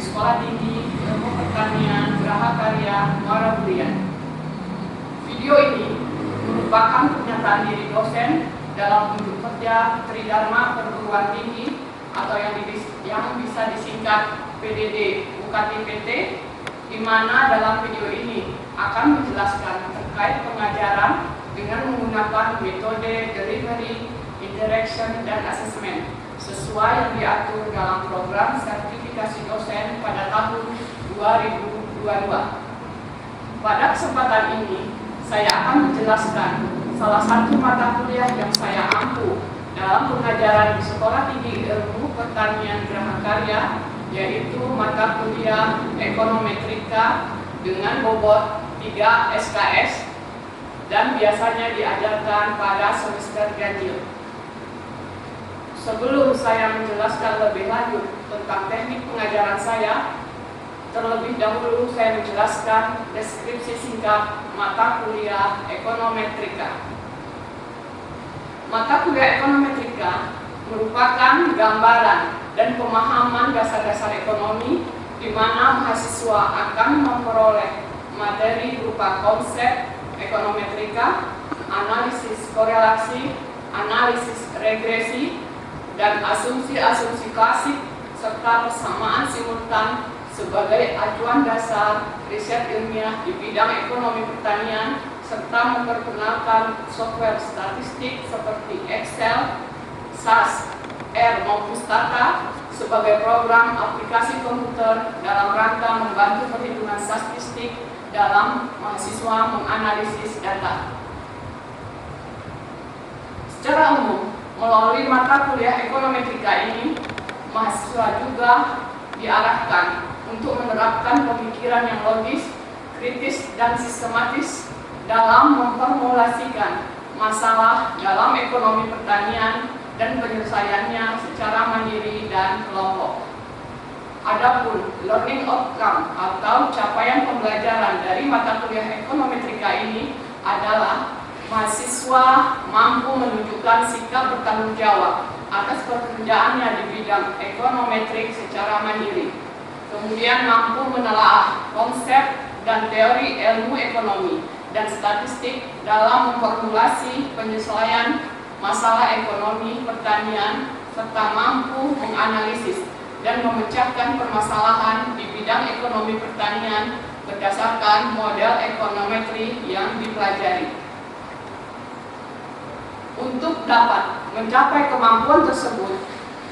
Sekolah Tinggi Ilmu Pertanian Geraha Karya Muara Belian. Video ini merupakan pernyataan diri dosen dalam unjuk kerja Tridharma Perguruan Tinggi atau yang bisa disingkat PDD UKT-PT, di mana dalam video ini akan menjelaskan terkait pengajaran dengan menggunakan metode delivery, interaction, dan assessment sesuai yang diatur dalam program sertifikasi dosen pada tahun 2022. Pada kesempatan ini, saya akan menjelaskan salah satu mata kuliah yang saya ampu dalam pengajaran di Sekolah Tinggi Ilmu Pertanian Geraha Karya, yaitu mata kuliah Ekonometrika dengan bobot 3 SKS dan biasanya diajarkan pada semester ganjil. Sebelum saya menjelaskan lebih lanjut tentang teknik pengajaran saya, terlebih dahulu saya menjelaskan deskripsi singkat mata kuliah Ekonometrika. Mata kuliah Ekonometrika merupakan gambaran dan pemahaman dasar-dasar ekonomi di mana mahasiswa akan memperoleh materi berupa konsep ekonometrika, analisis korelasi, analisis regresi, dan asumsi-asumsi klasik serta persamaan simultan sebagai acuan dasar riset ilmiah di bidang ekonomi pertanian, serta memperkenalkan software statistik seperti Excel, SAS, R maupun Stata sebagai program aplikasi komputer dalam rangka membantu perhitungan statistik dalam mahasiswa menganalisis data. Secara umum, melalui mata kuliah Ekonometrika ini, mahasiswa juga diarahkan untuk menerapkan pemikiran yang logis, kritis, dan sistematis dalam memformulasikan masalah dalam ekonomi pertanian dan penyelesaiannya secara mandiri dan kelompok. Adapun learning outcome atau capaian pembelajaran dari mata kuliah Ekonometrika ini adalah mahasiswa mampu menunjukkan sikap bertanggung jawab atas pekerjaannya di bidang ekonometrik secara mandiri, kemudian mampu menelaah konsep dan teori ilmu ekonomi dan statistik dalam memformulasi penyesuaian masalah ekonomi pertanian, serta mampu menganalisis dan memecahkan permasalahan di bidang ekonomi pertanian berdasarkan model ekonometri yang dipelajari. Untuk dapat mencapai kemampuan tersebut,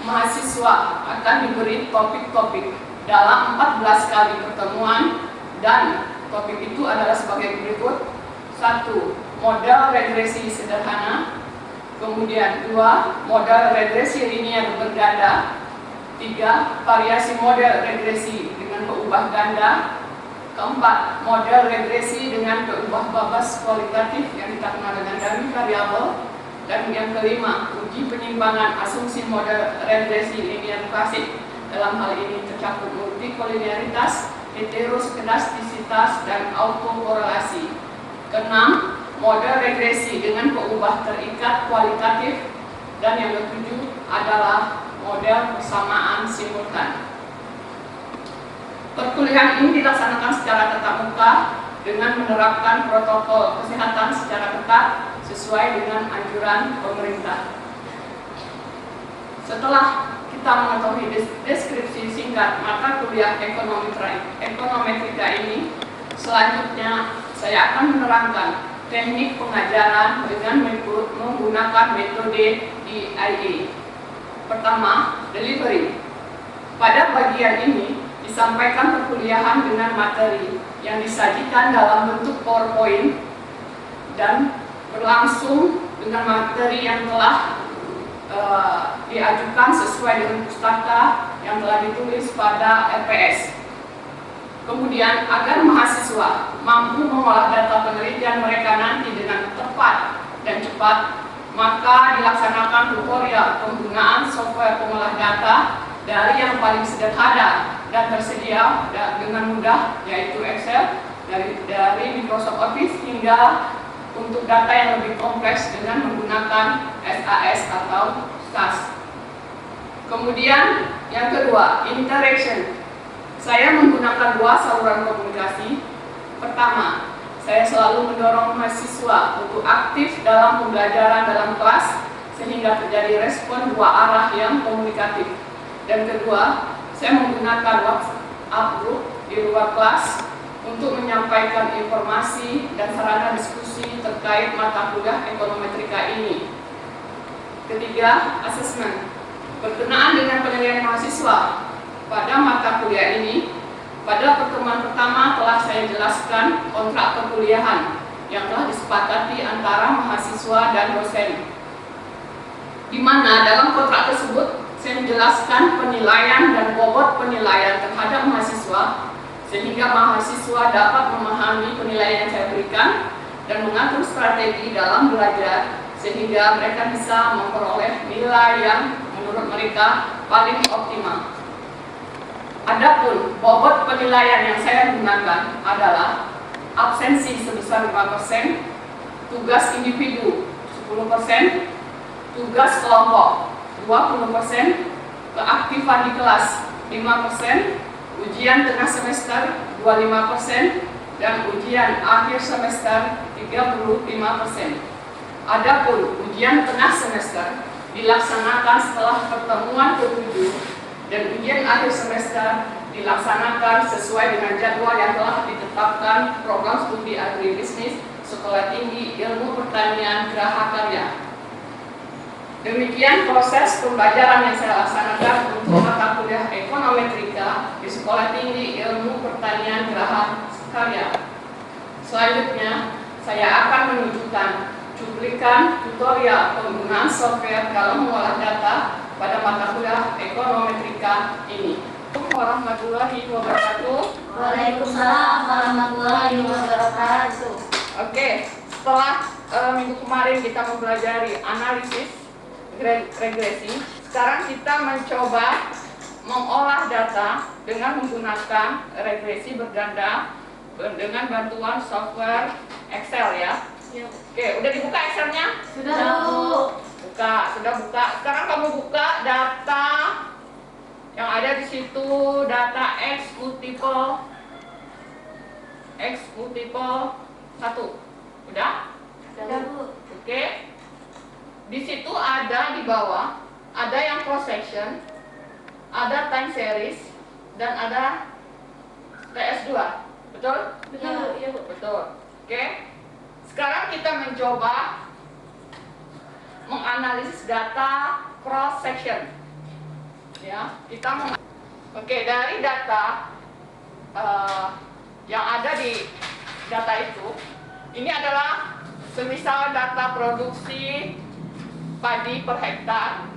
mahasiswa akan diberi topik-topik dalam 14 kali pertemuan, dan topik itu adalah sebagai berikut. 1. Model regresi sederhana. Kemudian 2. Model regresi linear berganda. 3. Variasi model regresi dengan keubah ganda. 4. Model regresi dengan keubah babas kualitatif yang kita kenal dengan dummy variable. Dan yang kelima, uji penyimbangan asumsi model regresi linear klasik. Dalam hal ini tercakup multikolinearitas, heteroskedastisitas, dan autokorelasi. Keenam, model regresi dengan keubah terikat kualitatif. Dan yang ketujuh adalah model persamaan simultan. Perkuliahan ini dilaksanakan secara tatap muka dengan menerapkan protokol kesehatan secara ketat sesuai dengan anjuran pemerintah. Setelah kita mengetahui deskripsi singkat mata kuliah Ekonometrika ini, selanjutnya saya akan menerangkan teknik pengajaran dengan menggunakan metode DIA. Pertama, delivery. Pada bagian ini disampaikan perkuliahan dengan materi yang disajikan dalam bentuk PowerPoint dan berlangsung dengan materi yang telah diajukan sesuai dengan pustaka yang telah ditulis pada LPS. Kemudian, agar mahasiswa mampu mengolah data penelitian mereka nanti dengan tepat dan cepat, maka dilaksanakan tutorial penggunaan software pengolah data dari yang paling sederhana dan tersedia dengan mudah, yaitu Excel, dari Microsoft Office, hingga untuk data yang lebih kompleks dengan menggunakan SAS atau SAS. Kemudian yang kedua, interaction. Saya menggunakan 2 saluran komunikasi. Pertama, saya selalu mendorong mahasiswa untuk aktif dalam pembelajaran dalam kelas sehingga terjadi respon 2 arah yang komunikatif. Dan kedua, saya menggunakan WhatsApp group di luar kelas untuk menyampaikan informasi dan sarana diskusi terkait mata kuliah ekonometrika ini. Ketiga, asesmen. Berkenaan dengan penilaian mahasiswa pada mata kuliah ini, pada pertemuan pertama telah saya jelaskan kontrak perkuliahan yang telah disepakati antara mahasiswa dan dosen, di mana dalam kontrak tersebut saya menjelaskan penilaian dan bobot penilaian terhadap mahasiswa sehingga mahasiswa dapat memahami penilaian yang saya berikan dan mengatur strategi dalam belajar sehingga mereka bisa memperoleh nilai yang menurut mereka paling optimal. Adapun bobot penilaian yang saya gunakan adalah absensi sebesar 5%, tugas individu 10%, tugas kelompok 20%, keaktifan di kelas 5%, ujian tengah semester 25%, dan ujian akhir semester 35%. Adapun ujian tengah semester dilaksanakan setelah pertemuan ke-7 dan ujian akhir semester dilaksanakan sesuai dengan jadwal yang telah ditetapkan program studi agribisnis Sekolah Tinggi Ilmu Pertanian Geraha Karya. Demikian proses pembelajaran yang saya laksanakan untuk mata kuliah ekonometrika di Sekolah Tinggi Ilmu Pertanian Geraha Karya. Selanjutnya, saya akan menunjukkan cuplikan tutorial penggunaan software dalam mengolah data pada mata kuliah ekonometrika ini. Assalamualaikum warahmatullahi wabarakatuh. Waalaikumsalam warahmatullahi wabarakatuh. Oke, setelah minggu kemarin kita mempelajari analisis regresi, sekarang kita mencoba mengolah data dengan menggunakan regresi berganda dengan bantuan software Excel ya. Oke, udah dibuka Excelnya? Sudah, Bu. Sudah buka. Sekarang kamu buka data yang ada di situ, data X multiple 1. Udah? Sudah, Bu. Oke. Di situ ada di bawah, ada yang cross section, ada time series, dan ada TS2. Betul? Betul, iya, Bu. Betul. Oke. Sekarang kita mencoba menganalisis data cross section. Ya, Oke, dari data yang ada di data itu, ini adalah semisal data produksi padi per hektar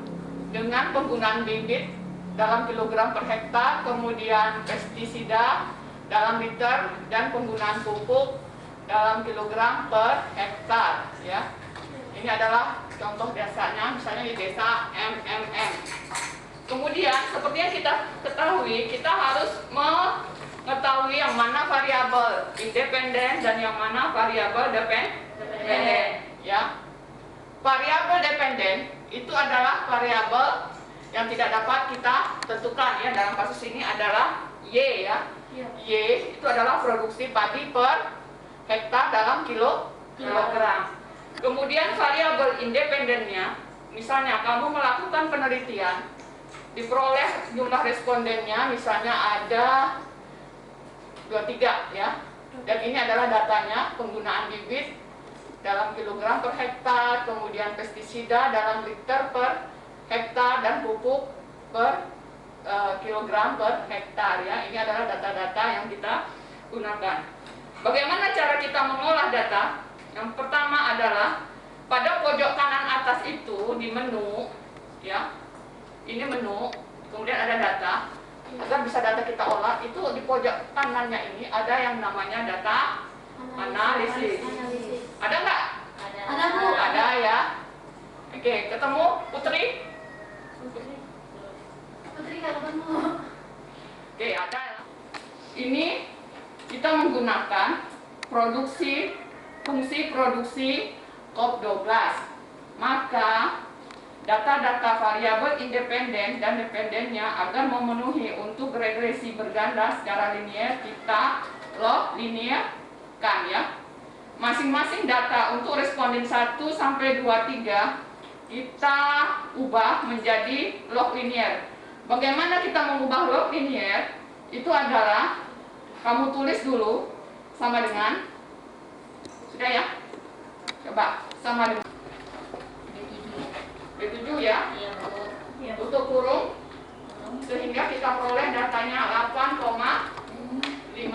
dengan penggunaan bibit dalam kilogram per hektar, kemudian pestisida dalam liter, dan penggunaan pupuk dalam kilogram per hektar ya. Ini adalah contoh desanya, misalnya di desa MMM. Kemudian seperti yang kita ketahui, kita harus mengetahui yang mana variabel independen dan yang mana variabel dependen ya. Variabel dependen itu adalah variabel yang tidak dapat kita tentukan ya. Dalam kasus ini adalah Y ya. Y itu adalah produksi padi per hektar dalam kilogram. Kemudian variabel independennya, misalnya kamu melakukan penelitian, diperoleh jumlah respondennya, misalnya ada 23 ya. Dan ini adalah datanya, penggunaan bibit dalam kilogram per hektar, kemudian pestisida dalam liter per hektar, dan pupuk per kilogram per hektar ya. Ini adalah data-data yang kita gunakan. Bagaimana cara kita mengolah data? Yang pertama adalah pada pojok kanan atas itu di menu ya. Ini menu, kemudian ada data. Agar bisa data kita olah, itu di pojok kanannya ini ada yang namanya data analisis. Ada nggak? Ada, Bu. Ada ya. Oke, ketemu Putri? Putri nggak ketemu. Oke, ada. Ini kita menggunakan fungsi produksi COP12. Maka data-data variabel independen dan dependennya agar memenuhi untuk regresi berganda secara linier, kita log linearkan ya. Masing-masing data untuk responden 1 sampai 23 kita ubah menjadi log linear. Bagaimana kita mengubah log linear? Itu adalah kamu tulis dulu sama dengan, sudah ya? Coba sama dengan B7 ya. Iya, Bu. Tutup kurung sehingga kita peroleh datanya 8,56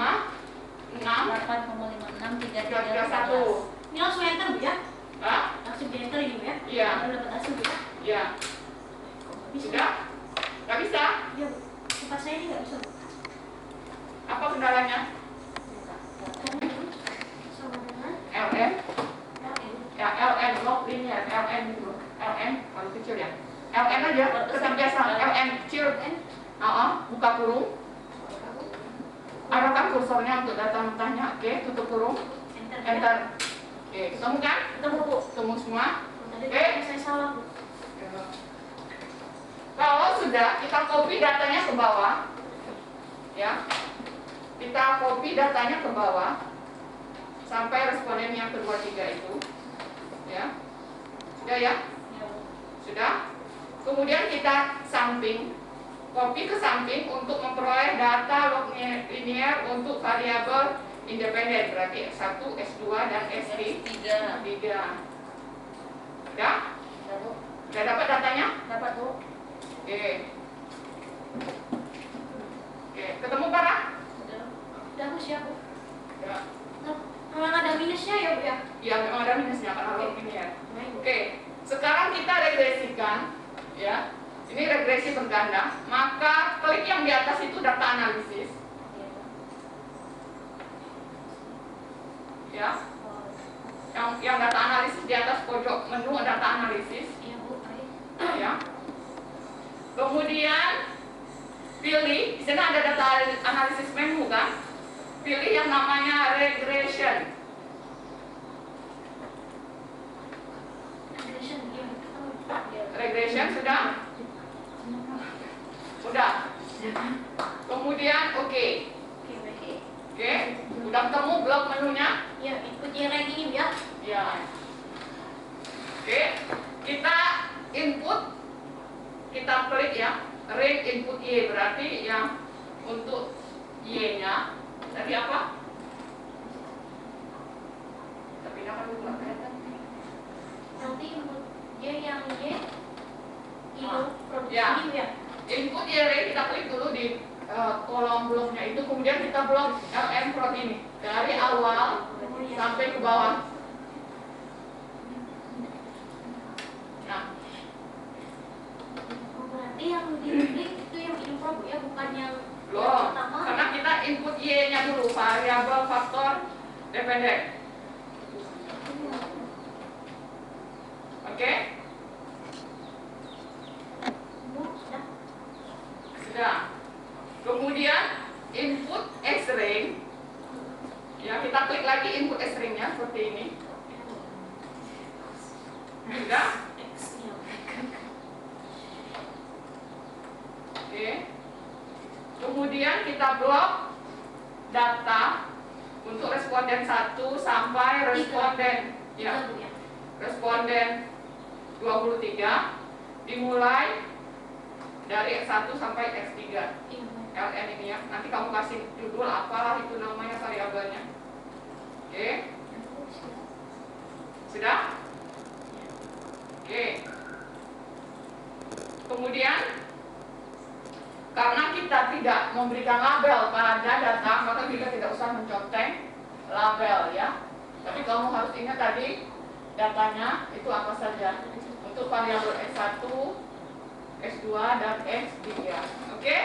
Ini langsung enter, Bu ya? Hah? Langsung di enter ini, Bu ya? Iya. Baru dapat hasil, Bu ya? Ya. Sudah? Gak bisa? Iya, Bu. Tempat saya ini nggak bisa, Bu. Apa kendalanya? Sama dengan LN? LN. Ya, LN log linear, LN dulu. LN kalau kecil ya. LN aja, tetap biasa. LN kecil. Buka kurung. Arahkan kursornya untuk data mentahnya. Oke, tutup kurung. Enter. Enter. Oke, ketemu kan? Ketemu, Bu. Ketemu semua. Tadi Oke. saya salah, Bu. Kalau sudah, kita copy datanya ke bawah. Ya. Kita copy datanya ke bawah sampai responden yang kedua 3 itu. Ya. Sudah ya? Iya, Bu. Sudah. Kemudian kita samping, copy ke samping untuk memperoleh data log linear untuk variabel independen, berarti S1, S2 dan S3. Sudah? Iya, Bu. Sudah dapat datanya? Dapat, Bu. Oke. Oke, ketemu Farah? Udah, Bu, siap, Bu. Ya. Nah, memang ada minusnya ya, Bu ya? Ya, memang ada minusnya karena log linear. Baik, Bu. Oke, sekarang kita regresikan, ya. Ini regresi berganda. Maka klik yang di atas itu data analisis, Iya, Bu. ya. Yang data analisis di atas pojok menu data analisis, Iya, Bu. Baik. ya. Kemudian pilih, di sana ada data analisis menu kan? Pilih yang namanya regression. Regression, iya, Bu. Iya. Regression sudah? Sudah. Kemudian oke. Oke, baik. Oke, udah ketemu blok menunya? Iya, ikut yang rank ini, Bu ya? Ya. Oke, kita input, kita klik ya, rank input Y, berarti yang untuk Y-nya tadi apa? Tapi kan dulu nggak kelihatan. Nanti input Y yang Y itu produksi Ya. ini, Bu ya? Input Y rank kita klik dulu di kolom bloknya itu, kemudian kita blok LM prod ini dari awal sampai ke bawah. Nah, Oh, berarti yang diklik itu yang info, Bu ya, bukan yang belum, pertama. karena kita input Y-nya dulu, variabel faktor dependen. Oke, Bu, sudah. sudah. Kemudian input string, ya kita klik lagi input stringnya seperti ini. Sudah. X-nya. Oke. Kemudian kita blok data untuk responden 1 sampai responden Iya, Bu ya. responden 23 dimulai dari X1 sampai X3 Iya, Bu. LN ini ya. Nanti kamu kasih judul apalah itu namanya variabelnya. Oke. Sudah? Oke. Kemudian karena kita tidak memberikan label pada data, maka kita tidak usah menconteng label ya. Tapi kamu harus ingat tadi datanya itu apa saja untuk variabel S1, S2 dan S3. Oke?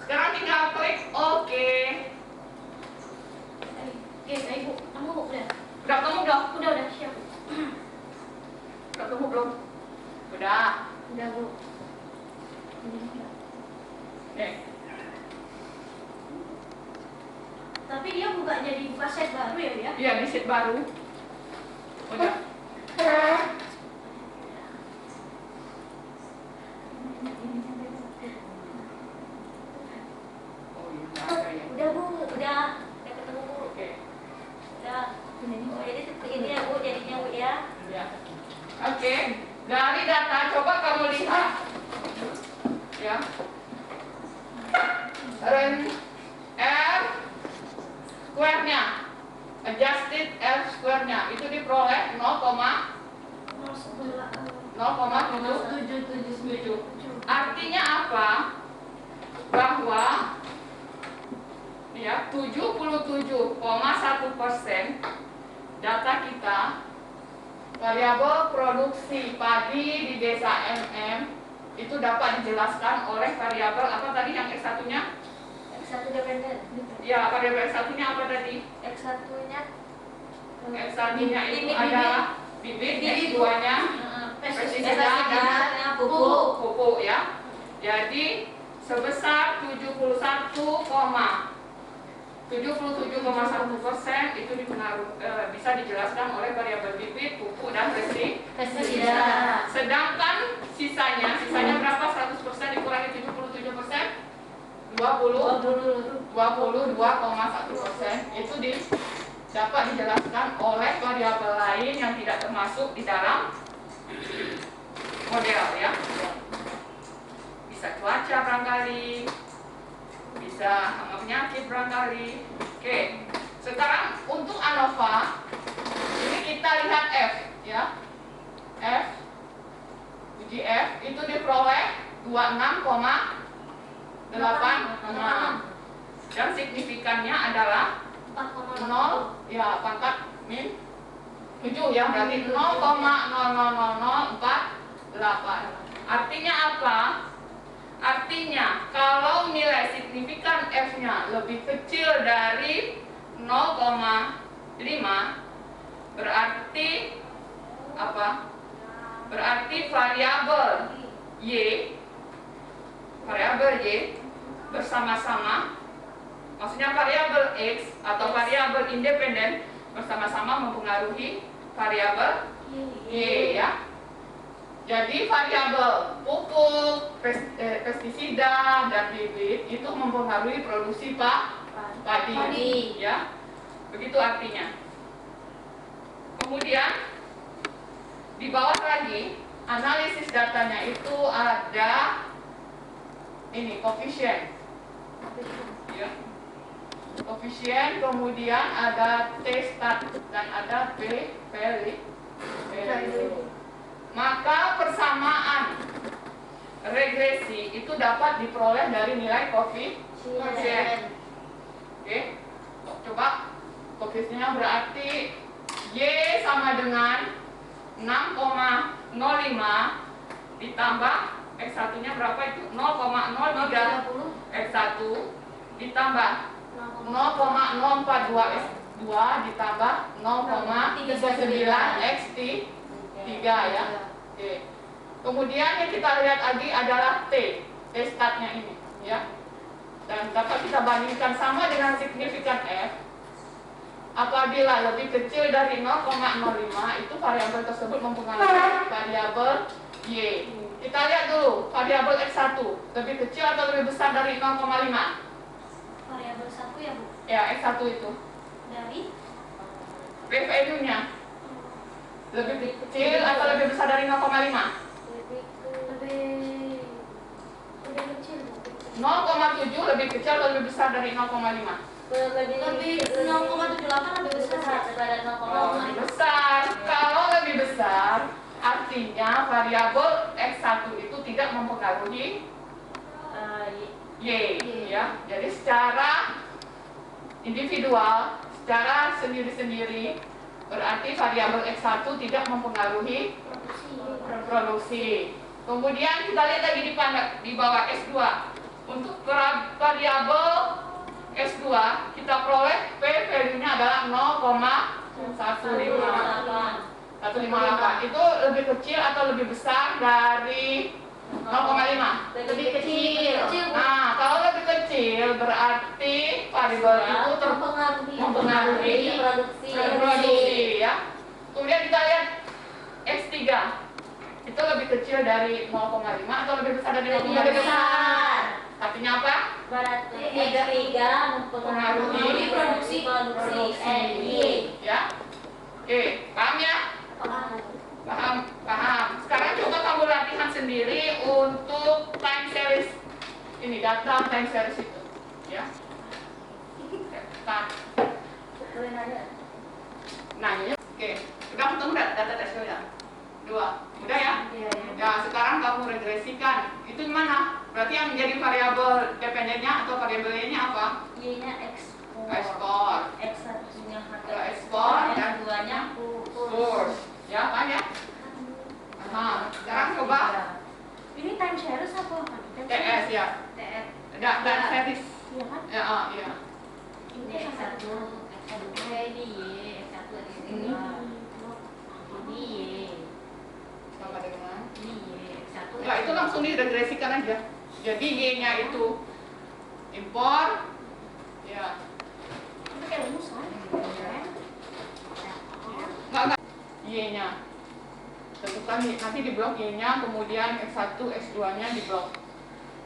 Sekarang tinggal klik OK. Oke, baik, Bu. Kamu udah? Udah ketemu dong? Udah siap, Bu. Udah ketemu belum? Udah. Udah, Bu. Nih. Tapi dia buka set baru ya, Bu ya? Iya, di sheet baru. Udah. udah ketemu Bu. Oke. Udah. Oh, jadi seperti ini ya Bu, jadinya Bu ya. Ya. Oke. Dari data coba kamu lihat. Ya. R square-nya, adjusted R square-nya itu diperoleh 0,777. Artinya apa? Bahwa ya 77,1% data kita variabel produksi padi di desa MM itu dapat dijelaskan oleh variabel apa tadi yang X1-nya? X1 dependen. Ya, variabel X1-nya apa tadi? X1-nya X1-nya itu adalah bibit, X2-nya pestisida dan pupuk ya. Jadi sebesar 77,1% itu bisa dijelaskan oleh variabel bibit, pupuk dan pestisida. Sedangkan sisanya berapa? 100% dikurangi 77%? 22,1% itu dapat dijelaskan oleh variabel lain yang tidak termasuk di dalam model ya. Bisa cuaca barangkali, bisa hama penyakit barangkali. Oke, sekarang untuk ANOVA ini kita lihat F ya. F uji F itu diperoleh 26,86 dan signifikannya adalah 0 ya pangkat min 7 ya, berarti 0,000048. Artinya apa? Artinya kalau nilai signifikan F-nya lebih kecil dari 0,5 berarti apa? Berarti variabel Y bersama-sama, maksudnya variabel X atau variabel independen bersama-sama mempengaruhi variabel Y ya. Jadi variabel pupuk, pestisida dan bibit itu mempengaruhi produksi padi ya. Begitu artinya. Kemudian di bawah lagi analisis datanya itu ada ini koefisien ya. Koefisien, kemudian ada T stat dan ada P value. Maka persamaan regresi itu dapat diperoleh dari nilai koefisien. Oke. Coba koefisiennya berarti Y sama dengan 6,05 ditambah X1-nya berapa itu? 0,030 X1 ditambah 0,042 X2 ditambah 0,39 X3 ya. Oke. Kemudian yang kita lihat lagi adalah T statnya ini ya. Dan dapat kita bandingkan sama dengan signifikan F. Apabila lebih kecil dari 0,05 itu variabel tersebut mempengaruhi variabel Y. Kita lihat dulu variabel X1 lebih kecil atau lebih besar dari 0,5? Variabel 1 ya Bu? Ya, X1 itu Dari P value-nya lebih kecil atau lebih besar dari 0,5? lebih kecil Bu. 0,7 lebih kecil atau lebih besar dari 0,5? Lebih 0,78 lebih besar daripada 0,5. Lebih besar. Kalau lebih besar artinya variabel X1 itu tidak mempengaruhi Y ya. Jadi secara individual, secara sendiri-sendiri berarti variabel X1 tidak mempengaruhi produksi. Kemudian kita lihat lagi di bawah S2. Untuk variabel S2 kita peroleh P value-nya adalah 0,158. Itu lebih kecil atau lebih besar dari 0,5? Lebih kecil. Nah, kalau lebih kecil berarti variabel itu mempengaruhi produksi ya. Kemudian kita lihat X3 itu lebih kecil dari 0,5 atau lebih besar dari 0,5? Artinya apa? Berarti X3 mempengaruhi produksi NY. Ya. Oke, paham ya? Paham. Sekarang coba kamu latihan sendiri untuk time series ini, data time series itu, ya. Boleh nanya? Nanya. Oke, udah ketemu data tesnya? 2. Udah ya? Iya. Ya, sekarang kamu regresikan. Itu mana? Berarti yang menjadi variabel dependennya atau variabelnya apa? Y-nya ekspor. X1-nya Ada ekspor dan X2-nya source. Ya, kan ya? Aha. Sekarang coba Ini time series apa? TS ya. TS. Dan series. Iya kan? Ya, iya. Ini X1, ini Y, X1, X2. Ini Y. Sama dengan Ini Y, X1. enggak, itu langsung diregresikan aja. Jadi Y-nya itu impor. Ya. Itu kayak rumusan. Enggak. Y-nya. Tentukan nanti di blok Y-nya, kemudian X1, X2-nya di blok.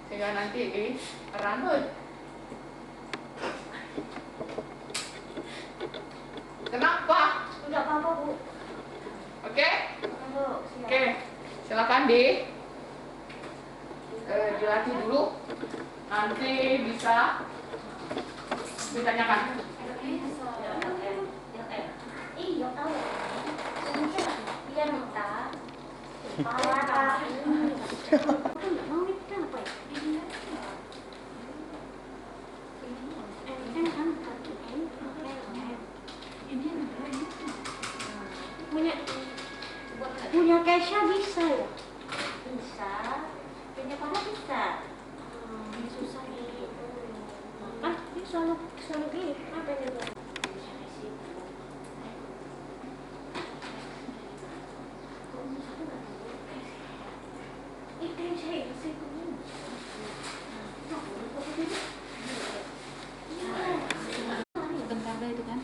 Sehingga nanti di run. Kenapa? Enggak apa-apa, Bu. Oke? Ayo, siap. Oke. Silakan dilatih dulu. Nanti bisa ditanyakan. Iya, tahu. Iya, minta. Mau ini kenapa ya? Ini kan kartu N, punya Kesha bisa ya? Bisa. Punya Pada bisa. Ini susah nih. Ah, ini selalu gini. Apa ini? Bentar itu kan.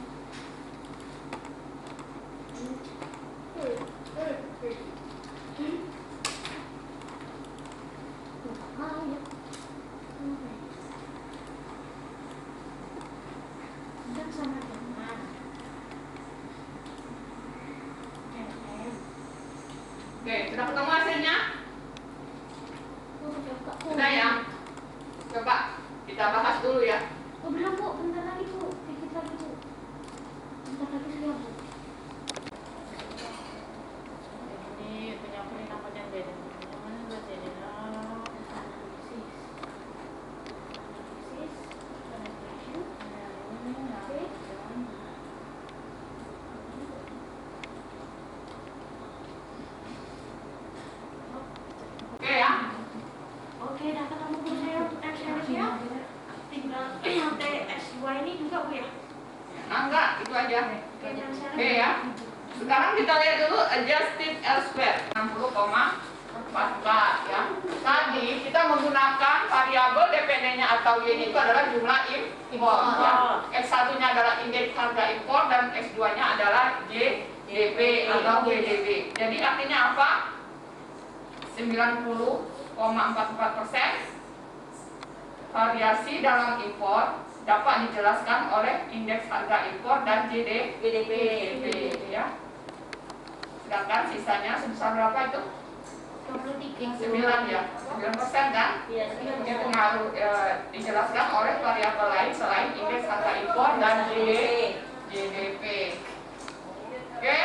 Oke, sudah ketemu hasilnya? Sudah ya? Coba kita bahas dulu ya. Oh, belum, Bu. Bentar lagi, Bu. Dikit lagi, Bu. Bentar lagi saya, Bu. Ini penyamperin apa yang beda? Mana berarti ini? Oke ya? Oke, dah ketemu Bu saya untuk time series ya. Tinggal yang TS2 ini juga, Bu ya. Nah, enggak, itu aja. Oke, time series. Oke ya. Sekarang kita lihat dulu adjusted elsewhere 60,44 ya. Tadi kita menggunakan variabel dependennya atau Y itu adalah jumlah impor ya. X1-nya adalah indeks harga impor dan X2-nya adalah JDP atau GDP. Jadi artinya apa? 90,44% variasi dalam impor dapat dijelaskan oleh indeks harga impor dan GDP ya. Sedangkan sisanya sebesar berapa itu? 9 ya, 9% kan? Iya, Ini pengaruh dijelaskan oleh variabel lain selain indeks harga impor dan GDP. Oke,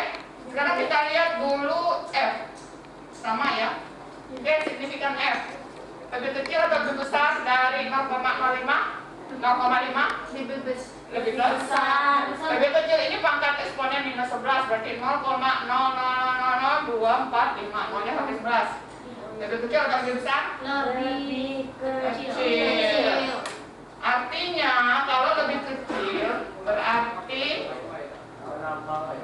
sekarang kita lihat dulu F. Sama ya. Oke, signifikan F. Lebih kecil atau lebih besar dari 0,05? 0,5? Lebih besar. Lebih kecil ini pangkat eksponen minus 11, berarti 0,0000245. Nolnya sampai 11. Lebih kecil atau lebih besar? Lebih Kecil. Artinya kalau lebih kecil berarti apa?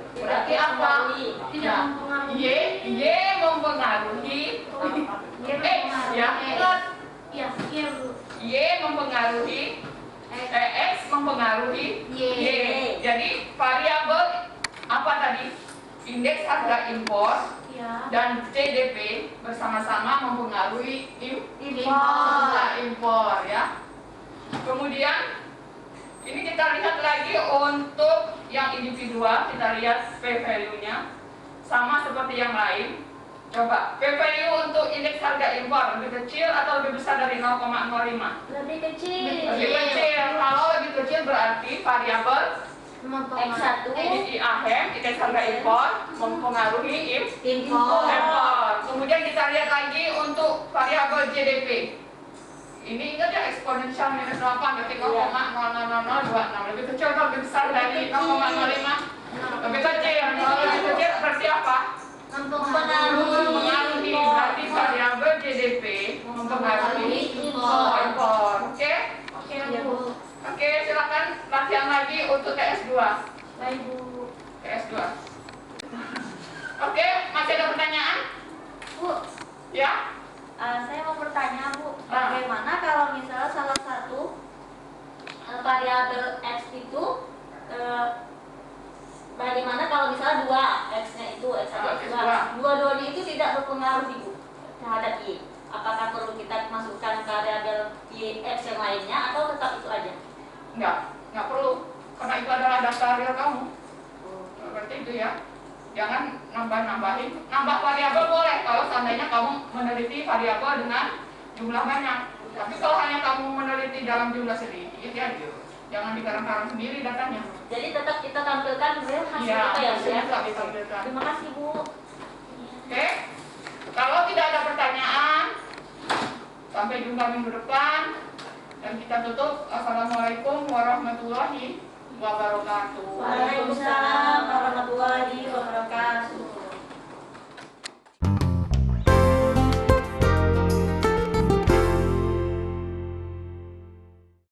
Tidak mempengaruhi. Y mempengaruhi X ya. Iya, iya, Bu. Y mempengaruhi X mempengaruhi Y. Jadi variabel apa tadi? Indeks harga impor Iya. dan CDP bersama-sama mempengaruhi Impor. impor ya. Kemudian ini kita lihat lagi untuk yang individual, kita lihat P value-nya sama seperti yang lain. Coba P value untuk indeks harga impor lebih kecil atau lebih besar dari 0,05? Lebih kecil. Lebih kecil. Kalau lebih kecil berarti variabel X1 IAHM, indeks harga impor mempengaruhi impor. impor. Kemudian kita lihat lagi untuk variabel GDP. Ini ingat ya eksponensial minus 8 berarti 0,00026, lebih kecil atau lebih besar dari 0,05? Lebih kecil. Kalau lebih kecil berarti apa? Mempengaruhi, berarti variabel GDP mempengaruhi impor. Oke? Oke, Bu. Oke, silakan latihan lagi untuk TS2. Baik, Bu. TS2. Oke, masih ada pertanyaan? Bu, Ya? saya mau bertanya, Bu, bagaimana kalau misalnya salah satu variabel X itu bagaimana kalau misalnya dua X-nya itu X1, X2, dua-duanya itu tidak berpengaruh Bu terhadap Y? Apakah perlu kita masukkan variabel Y X yang lainnya atau tetap itu aja? Enggak perlu, karena itu adalah daftar real kamu. Berarti itu ya. Jangan nambah-nambahin. Nambah variabel boleh kalau seandainya kamu meneliti variabel dengan jumlah banyak. Tapi kalau hanya kamu meneliti dalam jumlah sedikit ya, jangan dikarang-karang sendiri datanya. Jadi tetap kita tampilkan hasil Iya, kita ya, Bu, ya? tetap ditampilkan. Terima kasih, Bu. Oke, kalau tidak ada pertanyaan, sampai jumpa minggu depan. Dan kita tutup. Assalamualaikum warahmatullahi wabarakatuh. Waalaikumsalam warahmatullahi